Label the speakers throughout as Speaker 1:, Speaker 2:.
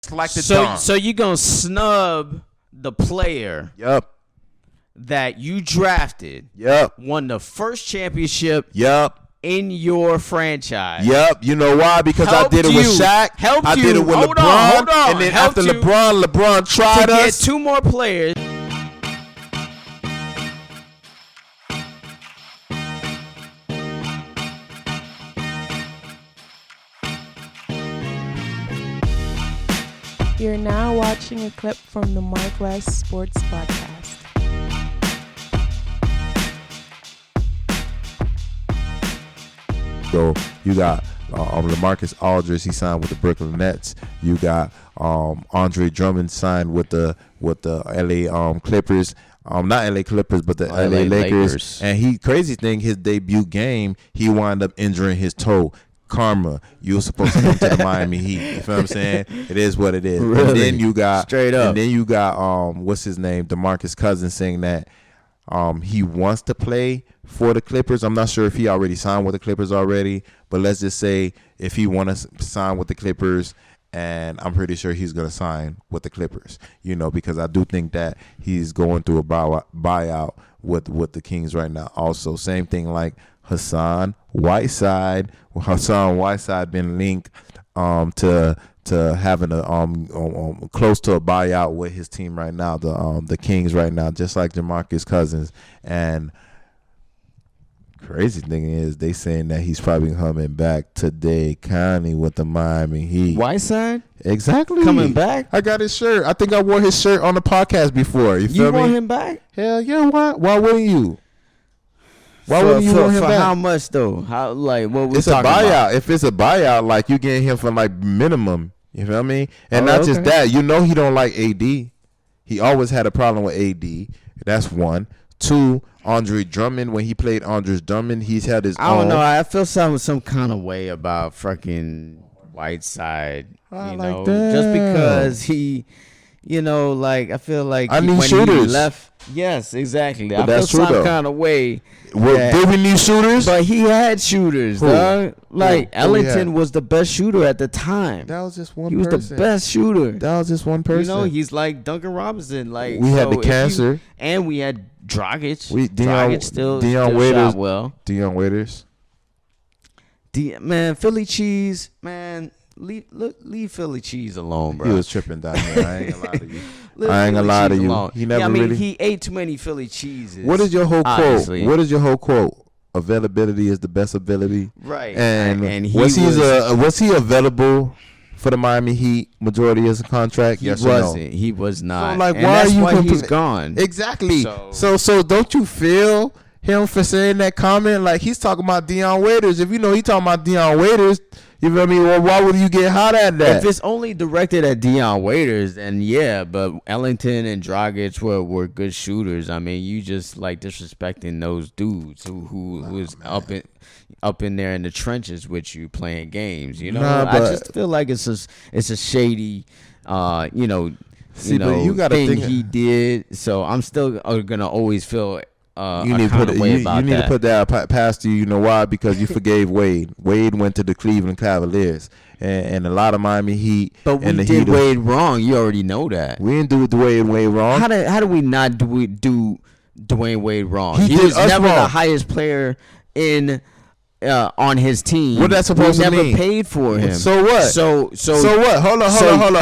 Speaker 1: like the
Speaker 2: So you gonna snub the player
Speaker 1: Yep.
Speaker 2: that you drafted,
Speaker 1: Yep.
Speaker 2: won the first championship
Speaker 1: Yep.
Speaker 2: in your franchise.
Speaker 1: Yep. You know why? Because I
Speaker 2: Helped
Speaker 1: did it with
Speaker 2: you.
Speaker 1: Shaq.
Speaker 2: Helped
Speaker 1: I did
Speaker 2: you.
Speaker 1: it with
Speaker 2: Hold
Speaker 1: LeBron.
Speaker 2: on.
Speaker 1: And then
Speaker 2: Helped
Speaker 1: after
Speaker 2: you
Speaker 1: LeBron tried
Speaker 2: to get
Speaker 1: us.
Speaker 2: 2 more players.
Speaker 3: You're now watching a clip from the MarcWes Sports Podcast.
Speaker 1: So you got LaMarcus Aldridge, he signed with the Brooklyn Nets. You got Andre Drummond signed with the LA Clippers. Not LA Clippers, but the LA Lakers. And crazy thing, his debut game, he wound up injuring his toe. Karma. You were supposed to come to the Miami Heat. You feel what I'm saying? It is what it is.
Speaker 2: Really?
Speaker 1: And then you got
Speaker 2: Straight up.
Speaker 1: And then you got what's his name? DeMarcus Cousins saying that he wants to play for the Clippers. I'm not sure if he already signed with the Clippers already, but let's just say if he wants to sign with the Clippers, and I'm pretty sure he's going to sign with the Clippers, because I do think that he's going through a buyout with the Kings right now. Also, same thing like Hassan Whiteside. Hassan Whiteside been linked to having a close to a buyout with his team right now, the Kings right now, just like DeMarcus Cousins. And crazy thing is, they saying that he's probably coming back today, County, with the Miami Heat.
Speaker 2: Whiteside?
Speaker 1: Exactly.
Speaker 2: Coming back?
Speaker 1: I got his shirt. I think I wore his shirt on the podcast before. You feel me?
Speaker 2: You want him back?
Speaker 1: Hell yeah. Why wouldn't you? Why wouldn't you want him
Speaker 2: for
Speaker 1: back?
Speaker 2: how much though? How what we
Speaker 1: It's a
Speaker 2: talking
Speaker 1: buyout.
Speaker 2: about?
Speaker 1: If it's a buyout, like you getting him for like minimum. You feel me? And not just
Speaker 2: okay.
Speaker 1: that. He don't like AD. He always had a problem with AD. That's one. Two, Andre Drummond. When he played Andre Drummond, he's had his own.
Speaker 2: I don't know. I feel some kind of way about fucking Whiteside.
Speaker 1: That.
Speaker 2: Just because he, I feel like
Speaker 1: I need
Speaker 2: when
Speaker 1: shooters.
Speaker 2: he left. Yes, exactly.
Speaker 1: But
Speaker 2: I
Speaker 1: that's
Speaker 2: feel
Speaker 1: true,
Speaker 2: some
Speaker 1: though.
Speaker 2: kind of way.
Speaker 1: Did we need shooters?
Speaker 2: But he had shooters,
Speaker 1: Who?
Speaker 2: dog. Like
Speaker 1: Who he had?
Speaker 2: Ellington was the best shooter at the time.
Speaker 1: That was just one
Speaker 2: He was
Speaker 1: person.
Speaker 2: the best shooter.
Speaker 1: That was just one person.
Speaker 2: He's like Duncan Robinson. Like
Speaker 1: We had the
Speaker 2: if
Speaker 1: cancer.
Speaker 2: and we had Dragic.
Speaker 1: Dion
Speaker 2: Dragic still
Speaker 1: Waiters.
Speaker 2: shot well.
Speaker 1: Dion Waiters.
Speaker 2: Man, Philly cheese, man. Leave Philly cheese alone, bro.
Speaker 1: He was tripping down there. I ain't gonna lie to you. I ain't gonna lie to you. He never really.
Speaker 2: He ate too many Philly cheeses.
Speaker 1: What is your whole
Speaker 2: obviously.
Speaker 1: quote? What is your whole quote? Availability is the best ability.
Speaker 2: Right.
Speaker 1: And
Speaker 2: he
Speaker 1: was he available for the Miami Heat majority of his contract?
Speaker 2: He
Speaker 1: Yes
Speaker 2: wasn't.
Speaker 1: or no?
Speaker 2: He was not.
Speaker 1: So, like,
Speaker 2: and
Speaker 1: why
Speaker 2: that's
Speaker 1: are you
Speaker 2: why he's gone.
Speaker 1: Exactly.
Speaker 2: So
Speaker 1: don't you feel him for saying that comment? Like, he's talking about Dion Waiters. If he talking about Dion Waiters, you feel me? Well, why would you get hot at that?
Speaker 2: If it's only directed at Dion Waiters, then yeah, but Ellington and Dragic were good shooters. I mean, you just like disrespecting those dudes who is up in there in the trenches with you playing games. I just feel like it's a shady,
Speaker 1: but you gotta
Speaker 2: thing
Speaker 1: think
Speaker 2: he did. So I'm still gonna always feel.
Speaker 1: You need to put that past you. You know why? Because you forgave Wade. Wade went to the Cleveland Cavaliers, and a lot of Miami Heat.
Speaker 2: But we
Speaker 1: and the
Speaker 2: did
Speaker 1: Heat
Speaker 2: Wade wrong. You already know that.
Speaker 1: We didn't do Wade wrong.
Speaker 2: How do we not do Dwayne Wade wrong?
Speaker 1: He did
Speaker 2: was
Speaker 1: us
Speaker 2: never
Speaker 1: wrong.
Speaker 2: the highest player on his team.
Speaker 1: What that's supposed
Speaker 2: we
Speaker 1: to
Speaker 2: never
Speaker 1: mean?
Speaker 2: paid for him.
Speaker 1: So what?
Speaker 2: So
Speaker 1: what? Hold on.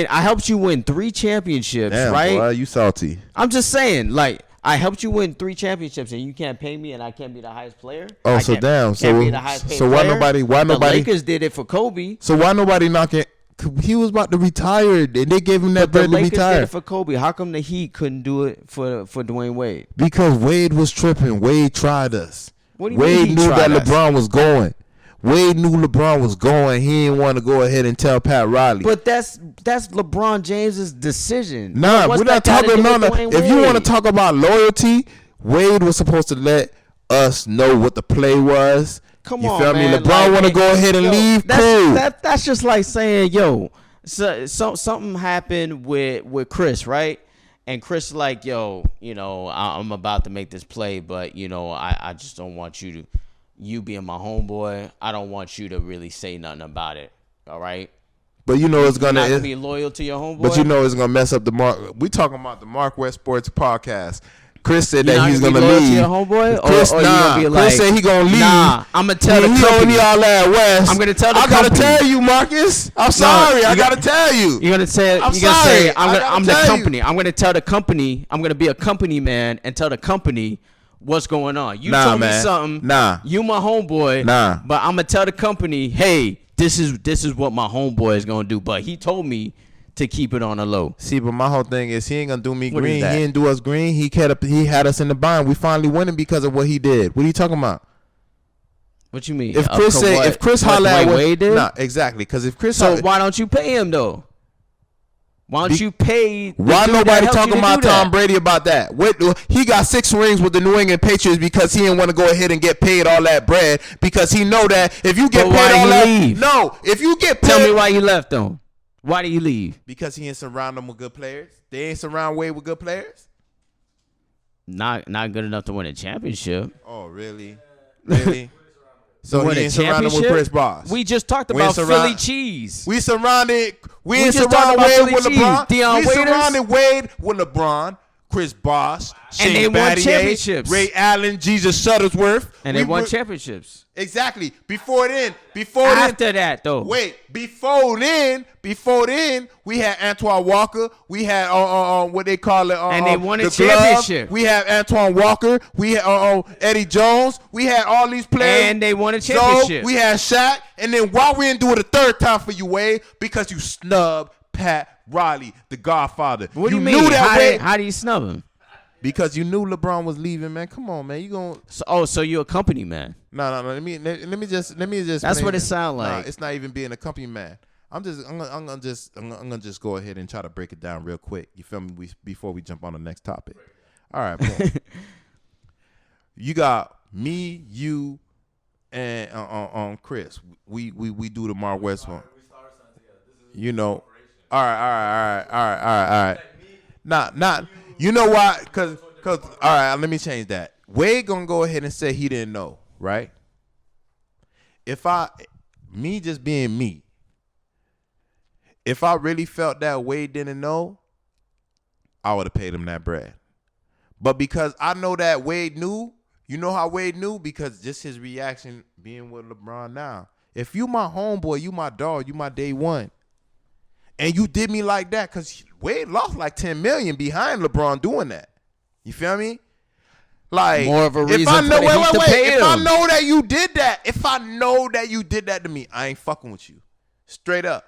Speaker 2: I helped you win 3 championships,
Speaker 1: Damn,
Speaker 2: right?
Speaker 1: boy, you salty.
Speaker 2: I'm just saying, like, I helped you win 3 championships, and you can't pay me, and I can't be the highest player.
Speaker 1: Oh,
Speaker 2: I
Speaker 1: so
Speaker 2: can't-
Speaker 1: damn.
Speaker 2: Can't be the highest paid
Speaker 1: So why
Speaker 2: player?
Speaker 1: nobody?
Speaker 2: The Lakers did it for Kobe.
Speaker 1: So why nobody knocking? He was about to retire, and they gave him that
Speaker 2: But the
Speaker 1: bread to
Speaker 2: Lakers did
Speaker 1: retire
Speaker 2: it for Kobe. How come the Heat couldn't do it for Dwayne Wade?
Speaker 1: because Wade was tripping. Wade tried us.
Speaker 2: What do you
Speaker 1: Wade
Speaker 2: mean he
Speaker 1: knew that
Speaker 2: tried us?
Speaker 1: LeBron was going. Wade knew LeBron was going. He didn't want to go ahead and tell Pat Riley.
Speaker 2: But that's LeBron James's decision.
Speaker 1: Nah,
Speaker 2: What's
Speaker 1: we're not
Speaker 2: that got to
Speaker 1: talking
Speaker 2: do
Speaker 1: about.
Speaker 2: with Dwayne
Speaker 1: If you want to
Speaker 2: Wade?
Speaker 1: talk about loyalty, Wade was supposed to let us know what the play was.
Speaker 2: Come
Speaker 1: you
Speaker 2: on,
Speaker 1: feel
Speaker 2: man.
Speaker 1: me? LeBron want to
Speaker 2: Like,
Speaker 1: go ahead and leave. Cool.
Speaker 2: That's just like saying, yo, so something happened with Chris, right? And Chris like, yo, I'm about to make this play, but I just don't want you being my homeboy. I don't want you to really say nothing about it. All right.
Speaker 1: But you know it's
Speaker 2: You're not
Speaker 1: gonna
Speaker 2: gonna be loyal to your homeboy.
Speaker 1: but you know it's gonna mess up the Mark. We talking about the MarcWes Sports Podcast. Chris said
Speaker 2: You're
Speaker 1: that
Speaker 2: not
Speaker 1: he's
Speaker 2: gonna
Speaker 1: gonna
Speaker 2: be loyal to
Speaker 1: leave.
Speaker 2: your homeboy,
Speaker 1: Chris,
Speaker 2: or you gonna be like,
Speaker 1: Chris said he gonna leave.
Speaker 2: Nah, I'm gonna tell the
Speaker 1: He
Speaker 2: company.
Speaker 1: don't need all that West.
Speaker 2: I'm gonna tell the
Speaker 1: I gotta
Speaker 2: company.
Speaker 1: tell you, Marcus. I'm sorry. I gotta tell you.
Speaker 2: You're gonna say.
Speaker 1: I'm
Speaker 2: You're gonna say.
Speaker 1: sorry. I gotta
Speaker 2: I'm the
Speaker 1: tell you.
Speaker 2: company. I'm gonna tell the company. I'm gonna be a company man and tell the company what's going on. You
Speaker 1: Nah,
Speaker 2: told me
Speaker 1: man.
Speaker 2: something.
Speaker 1: Nah.
Speaker 2: You my homeboy.
Speaker 1: Nah.
Speaker 2: But I'm gonna tell the company, hey, this is what my homeboy is gonna do. But he told me to keep it on the low.
Speaker 1: See, but my whole thing is he ain't gonna do me
Speaker 2: What is
Speaker 1: green. He
Speaker 2: that?
Speaker 1: didn't do us green. He had us in the bind. We finally winning because of what he did. What are you talking about?
Speaker 2: What you mean?
Speaker 1: If Chris Holla at
Speaker 2: Wade did?
Speaker 1: nah, exactly. Because if Chris
Speaker 2: So
Speaker 1: Holla,
Speaker 2: why don't you pay him though? Why don't you pay? the
Speaker 1: why
Speaker 2: dude that
Speaker 1: nobody
Speaker 2: helped you
Speaker 1: talking
Speaker 2: to
Speaker 1: about
Speaker 2: do that?
Speaker 1: Tom Brady about that? What, he got 6 rings with the New England Patriots because he didn't want to go ahead and get paid all that bread because he know that if you get
Speaker 2: But
Speaker 1: paid
Speaker 2: why
Speaker 1: all
Speaker 2: he
Speaker 1: that,
Speaker 2: leave?
Speaker 1: no, if you get paid,
Speaker 2: Tell me why you left though. Why did you leave?
Speaker 1: because he ain't surround them with good players. They ain't surround Wade with good players.
Speaker 2: Not good enough to win a championship.
Speaker 1: Oh, really? Really? So
Speaker 2: Win
Speaker 1: he
Speaker 2: a
Speaker 1: ain't surrounded with
Speaker 2: championship?
Speaker 1: Chris Bosh.
Speaker 2: We just talked
Speaker 1: We ain't
Speaker 2: about Philly cheese.
Speaker 1: We surrounded. We ain't
Speaker 2: just talked
Speaker 1: surrounded
Speaker 2: about
Speaker 1: Wade
Speaker 2: Philly
Speaker 1: with
Speaker 2: cheese.
Speaker 1: LeBron.
Speaker 2: Deion
Speaker 1: We
Speaker 2: Waiters.
Speaker 1: surrounded Wade with LeBron, Chris Bosh, Shane
Speaker 2: they won
Speaker 1: Battier,
Speaker 2: championships.
Speaker 1: Ray Allen, Jesus Shuttlesworth,
Speaker 2: And they won championships.
Speaker 1: Exactly. Before then,
Speaker 2: After that, though.
Speaker 1: Wait, before then, we had Antoine Walker. We had what they call it,
Speaker 2: And they won a
Speaker 1: the
Speaker 2: championship.
Speaker 1: Glove. We had Antoine Walker. We had Eddie Jones. We had all these players,
Speaker 2: And they won a championship.
Speaker 1: So we had Shaq, and then why we didn't do it a third time for you, Wade? Because you snubbed Pat Riley, the Godfather.
Speaker 2: What do you
Speaker 1: knew
Speaker 2: mean?
Speaker 1: that Wade,
Speaker 2: How do you snub him?
Speaker 1: because you knew LeBron was leaving, man. Come on, man. You gonna
Speaker 2: So you're a company man.
Speaker 1: No. Let me just.
Speaker 2: That's what it sound like.
Speaker 1: Nah, it's not even being a company man. I'm gonna just go ahead and try to break it down real quick. You feel me? Before we jump on the next topic. All right, boom. You got me, you, and Chris. We do the MarcWes one. You know. All right. Not. You know why? Cause. All right. Let me change that. Wade gonna go ahead and say he didn't know, right? Me just being me. If I really felt that Wade didn't know, I would have paid him that bread. But because I know that Wade knew, you know how Wade knew? Because just his reaction being with LeBron now. If you my homeboy, you my dog, you my day one. And you did me like that, because Wade lost like $10 million behind LeBron doing that. You feel me? Like,
Speaker 2: More of a reason
Speaker 1: if I know,
Speaker 2: for the Heat to pay
Speaker 1: if I
Speaker 2: him.
Speaker 1: know that you did that, if I know that you did that to me, I ain't fucking with you. Straight up.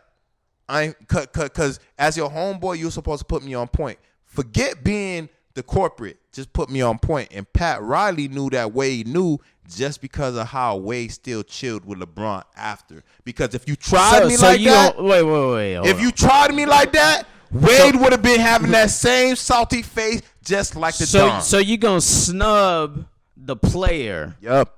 Speaker 1: I ain't, cause as your homeboy, you're supposed to put me on point. Forget being the corporate. Just put me on point. And Pat Riley knew that Wade knew just because of how Wade still chilled with LeBron after. Because if you tried me like that,
Speaker 2: wait.
Speaker 1: if you tried me like that, Wade would have been having that same salty face just like the Don.
Speaker 2: So you gonna snub the player
Speaker 1: Yup.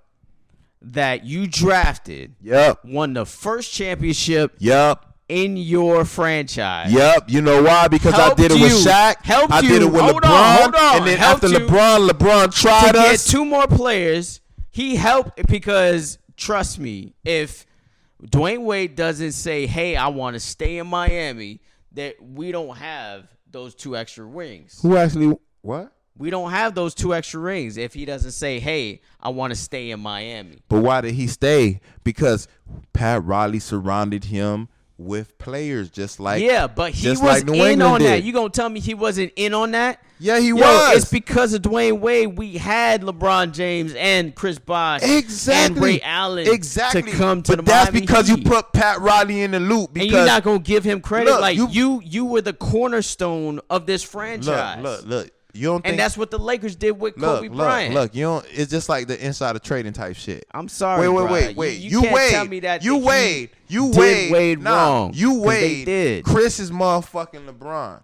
Speaker 2: that you drafted,
Speaker 1: Yup.
Speaker 2: won the first championship
Speaker 1: Yup.
Speaker 2: in your franchise.
Speaker 1: Yep, you know why? Because I
Speaker 2: Helped
Speaker 1: did it with
Speaker 2: you.
Speaker 1: Shaq.
Speaker 2: Helped
Speaker 1: I did
Speaker 2: you.
Speaker 1: it with
Speaker 2: Hold
Speaker 1: LeBron.
Speaker 2: on.
Speaker 1: And then
Speaker 2: Helped
Speaker 1: after
Speaker 2: you
Speaker 1: LeBron tried
Speaker 2: to get
Speaker 1: us.
Speaker 2: 2 more players. He helped because, trust me, if Dwayne Wade doesn't say, hey, I want to stay in Miami, that we don't have those 2 extra rings.
Speaker 1: Who actually? What?
Speaker 2: We don't have those 2 extra rings if he doesn't say, hey, I want to stay in Miami.
Speaker 1: But why did he stay? Because Pat Riley surrounded him with players just like
Speaker 2: But he
Speaker 1: just
Speaker 2: was
Speaker 1: like New
Speaker 2: in
Speaker 1: England
Speaker 2: on that.
Speaker 1: did.
Speaker 2: You gonna tell me he wasn't in on that?
Speaker 1: Yeah, he
Speaker 2: Yo,
Speaker 1: was.
Speaker 2: It's because of Dwayne Wade. We had LeBron James and Chris Bosh
Speaker 1: Exactly.
Speaker 2: and Ray Allen
Speaker 1: to
Speaker 2: come to
Speaker 1: but
Speaker 2: the
Speaker 1: that's
Speaker 2: Miami
Speaker 1: because
Speaker 2: Heat.
Speaker 1: you put Pat Riley in the loop. Because
Speaker 2: And you're not gonna give him credit.
Speaker 1: Look,
Speaker 2: like you were the cornerstone of this franchise.
Speaker 1: look. You don't think?
Speaker 2: And that's what the Lakers did with Kobe Bryant.
Speaker 1: Look. You don't. It's just like the insider trading type shit.
Speaker 2: I'm sorry.
Speaker 1: Wait.
Speaker 2: You can't
Speaker 1: Wade.
Speaker 2: tell me that
Speaker 1: You
Speaker 2: the
Speaker 1: Wade.
Speaker 2: Heat
Speaker 1: You
Speaker 2: did
Speaker 1: Wade.
Speaker 2: Wade
Speaker 1: Nah,
Speaker 2: wrong.
Speaker 1: You
Speaker 2: 'Cause they
Speaker 1: Wade.
Speaker 2: did.
Speaker 1: Chris is motherfucking LeBron.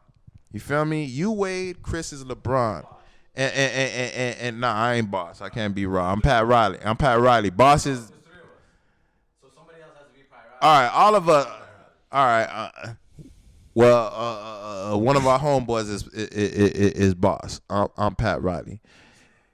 Speaker 1: You feel me? You Wade. Chris is LeBron. And nah, I ain't Boss. I can't be raw. I'm Pat Riley. Boss is.
Speaker 4: So somebody else has to be Pat Riley.
Speaker 1: All right, all of us. All right. One of our homeboys is Boss. I'm Pat Riley.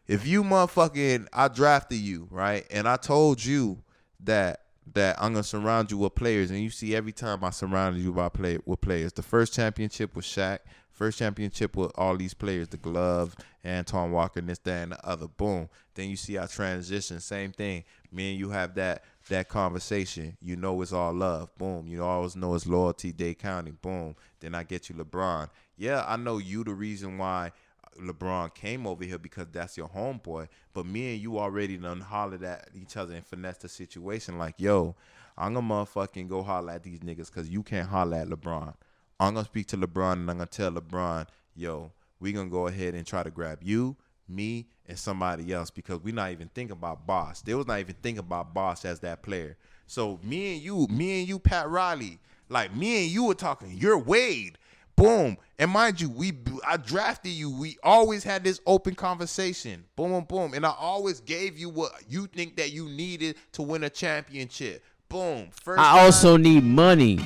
Speaker 1: If you motherfucking, I drafted you, right? And I told you that that I'm gonna surround you with players, and you see every time I surrounded you with players. The first championship was Shaq. First championship with all these players, the Glove, Antoine Walker, and this, that, and the other. Boom. Then you see our transition. Same thing. Me and you have that conversation. You know it's all love. Boom. You always know it's loyalty, Dade County. Boom. Then I get you LeBron. Yeah, I know you the reason why LeBron came over here because that's your homeboy. But me and you already done hollered at each other and finessed the situation like, yo, I'm gonna motherfucking go holler at these niggas because you can't holler at LeBron. I'm going to speak to LeBron and I'm going to tell LeBron, yo, we going to go ahead and try to grab you, me, and somebody else because we not even thinking about Boss. They was not even thinking about Boss as that player. So me and you, Pat Riley, like me and you were talking, you're Wade. Boom. And mind you, I drafted you. We always had this open conversation. Boom, boom, boom. And I always gave you what you think that you needed to win a championship. Boom.
Speaker 2: I also need money.